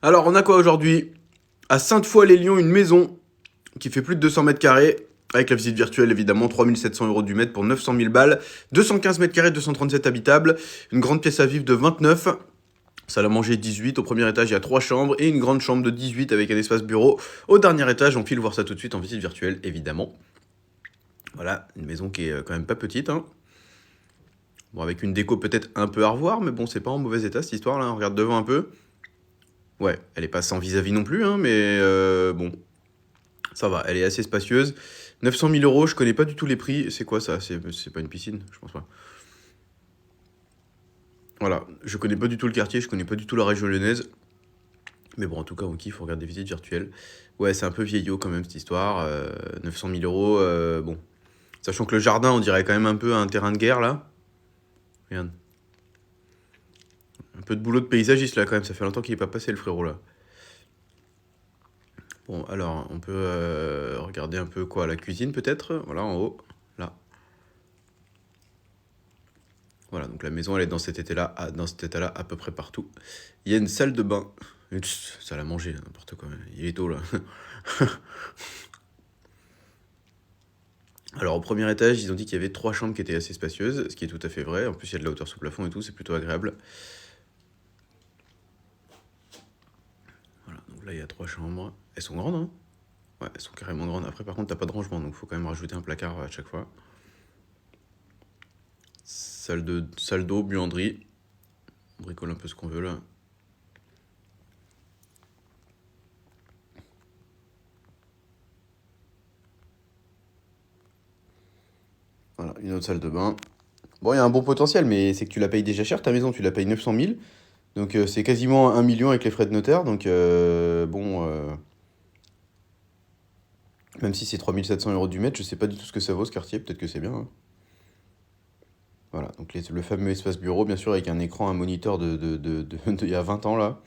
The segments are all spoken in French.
Alors, on a quoi aujourd'hui? À Sainte-Foy-les-Lyons, une maison qui fait plus de 200 mètres carrés, avec la visite virtuelle évidemment, 3700 € du mètre pour 900 000 balles, 215 mètres carrés, 237 habitables, une grande pièce à vivre de 29, salle à manger 18, au premier étage il y a 3 chambres, et une grande chambre de 18 avec un espace bureau. Au dernier étage, on file voir ça tout de suite en visite virtuelle évidemment. Voilà, une maison qui est quand même pas petite, hein. Bon, avec une déco peut-être un peu à revoir, mais bon, c'est pas en mauvais état cette histoire là, on regarde devant un peu. Ouais, elle est pas sans vis-à-vis non plus, hein, mais bon, ça va, elle est assez spacieuse. 900 000 €, je connais pas du tout les prix. C'est quoi ça? C'est pas une piscine? Je pense pas. Voilà, je connais pas du tout le quartier, je connais pas du tout la région lyonnaise. Mais bon, en tout cas, on kiffe, on regarde des visites virtuelles. Ouais, c'est un peu vieillot quand même cette histoire. 900 000 €, bon. Sachant que le jardin, on dirait quand même un peu un terrain de guerre là. Regarde. Un peu de boulot de paysagiste là quand même, ça fait longtemps qu'il est pas passé le frérot là. Bon, alors, on peut regarder un peu quoi, la cuisine peut-être? Voilà, en haut, là. Voilà, donc la maison, elle est dans cet état-là, à peu près partout. Il y a une salle de bain. Salle à manger, n'importe quoi. Il est tôt, là. Alors, au premier étage, ils ont dit qu'il y avait 3 chambres qui étaient assez spacieuses, ce qui est tout à fait vrai. En plus, il y a de la hauteur sous plafond et tout, c'est plutôt agréable. Voilà, donc là, il y a 3 chambres. Elles sont grandes, hein? Ouais, elles sont carrément grandes. Après, par contre, t'as pas de rangement, donc faut quand même rajouter un placard à chaque fois. Salle d'eau, buanderie. On bricole un peu ce qu'on veut, là. Voilà, une autre salle de bain. Bon, il y a un bon potentiel, mais c'est que tu la payes déjà cher, ta maison, tu la payes 900 000. Donc c'est quasiment 1 million avec les frais de notaire. Donc bon, même si c'est 3700 € du mètre, je sais pas du tout ce que ça vaut ce quartier, peut-être que c'est bien, hein. Voilà, donc le fameux espace bureau, bien sûr, avec un écran, un moniteur il y a 20 ans là.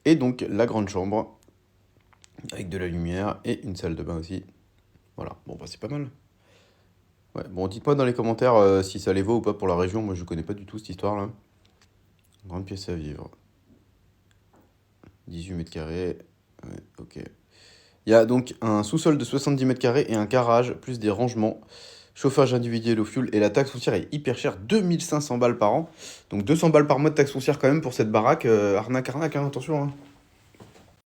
Et donc la grande chambre, avec de la lumière et une salle de bain aussi. Voilà, bon bah c'est pas mal. Ouais, bon, dites-moi dans les commentaires si ça les vaut ou pas pour la région. Moi je connais pas du tout cette histoire là. Grande pièce à vivre. 18 mètres carrés. Ouais, ok. Il y a donc un sous-sol de 70 mètres carrés et un garage, plus des rangements, chauffage individuel au fioul. Et la taxe foncière est hyper chère, 2500 balles par an. Donc 200 balles par mois de taxe foncière quand même pour cette baraque. Arnaque, arnaque, hein, attention, hein.